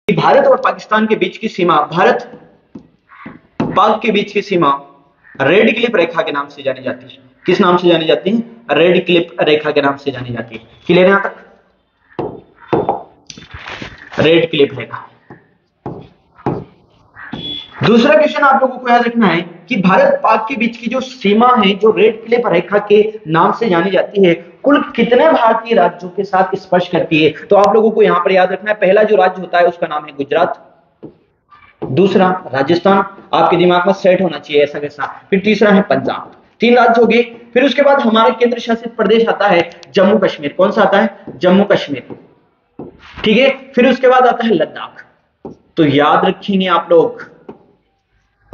भारत और पाकिस्तान के बीच की सीमा, भारत पाक के बीच की सीमा रेड क्लिफ रेखा के नाम से जानी जाती है। किस नाम से जानी जाती है? रेड क्लिफ रेखा के नाम से जानी जाती है। क्लियर है यहां तक? रेड क्लिफ रेखा। दूसरा क्वेश्चन आप लोगों को याद रखना है कि भारत पाक के बीच की जो सीमा है, जो रेड क्लिफ रेखा के नाम से जानी जाती है, कुल कितने भारतीय राज्यों के साथ स्पर्श करती है? तो आप लोगों को यहां पर याद रखना है, पहला जो राज्य होता है उसका नाम है गुजरात, दूसरा राजस्थान, आपके दिमाग में सेट होना चाहिए ऐसा कैसा, फिर तीसरा है पंजाब। 3 राज्य हो गए। फिर उसके बाद हमारे केंद्र शासित प्रदेश आता है जम्मू कश्मीर। कौन सा आता है? जम्मू कश्मीर। ठीक है। फिर उसके बाद आता है लद्दाख। तो याद रखेंगे आप लोग,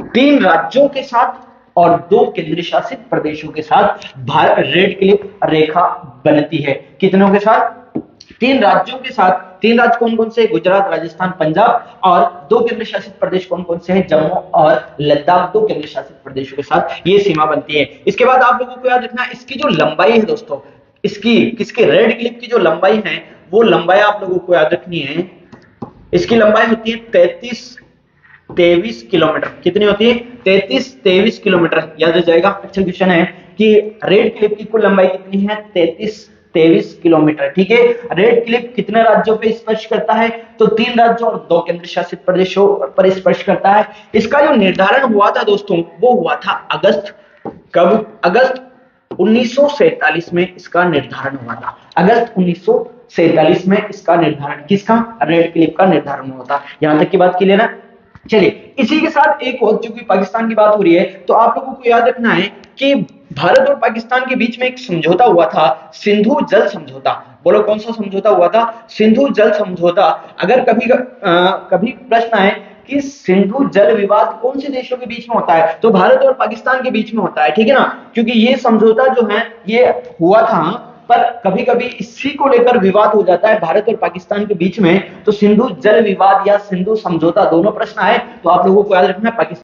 3 राज्यों के साथ और 2 केंद्र शासित प्रदेशों के साथ भारत रेड क्लिफ रेखा बनती है। कितनों के साथ? 3 राज्यों के साथ। 3 राज्य कौन कौन से? गुजरात, राजस्थान, पंजाब। और 2 केंद्र शासित प्रदेश कौन कौन से हैं? जम्मू और लद्दाख। 2 केंद्र शासित प्रदेशों के साथ ये सीमा बनती है। इसके बाद आप लोगों को याद रखना, इसकी जो लंबाई है दोस्तों, इसकी किसके रेड क्लिफ की जो लंबाई है, वो लंबाई आप लोगों को याद रखनी है। इसकी लंबाई होती है 33-23 किलोमीटर। कितनी होती है? 33-23 किलोमीटर। याद रह जाएगा। अच्छा क्वेश्चन है कि रेड क्लिफ की कुल लंबाई कितनी है? 33-23 किलोमीटर। ठीक है। रेड क्लिफ कितने राज्यों पे स्पर्श करता है? तो 3 राज्यों और 2 केंद्र शासित प्रदेशों पर स्पर्श करता है। इसका जो निर्धारण हुआ था दोस्तों, वो हुआ था अगस्त, कब? अगस्त 1947 में इसका निर्धारण हुआ था। अगस्त 1947 में इसका निर्धारण, किसका? रेड क्लिफ का निर्धारण हुआ था। यहां तक की बात क्लियर है? चलिए, इसी के साथ एक और, चूंकि पाकिस्तान की बात हो रही है, तो आप लोगों को याद रखना है कि भारत और पाकिस्तान के बीच में एक समझौता हुआ था, सिंधु जल समझौता। बोलो कौन सा समझौता हुआ था? सिंधु जल समझौता। अगर कभी प्रश्न आए कि सिंधु जल विवाद कौन से देशों के बीच में होता है, तो भारत और पाकिस्तान के बीच में होता है। ठीक है ना? क्योंकि ये समझौता जो है ये हुआ था, पर कभी कभी इसी को लेकर विवाद हो जाता है भारत और पाकिस्तान के बीच में। तो सिंधु जल विवाद या सिंधु समझौता, दोनों प्रश्न आए तो आप लोगों को याद रखना है पाकिस्तान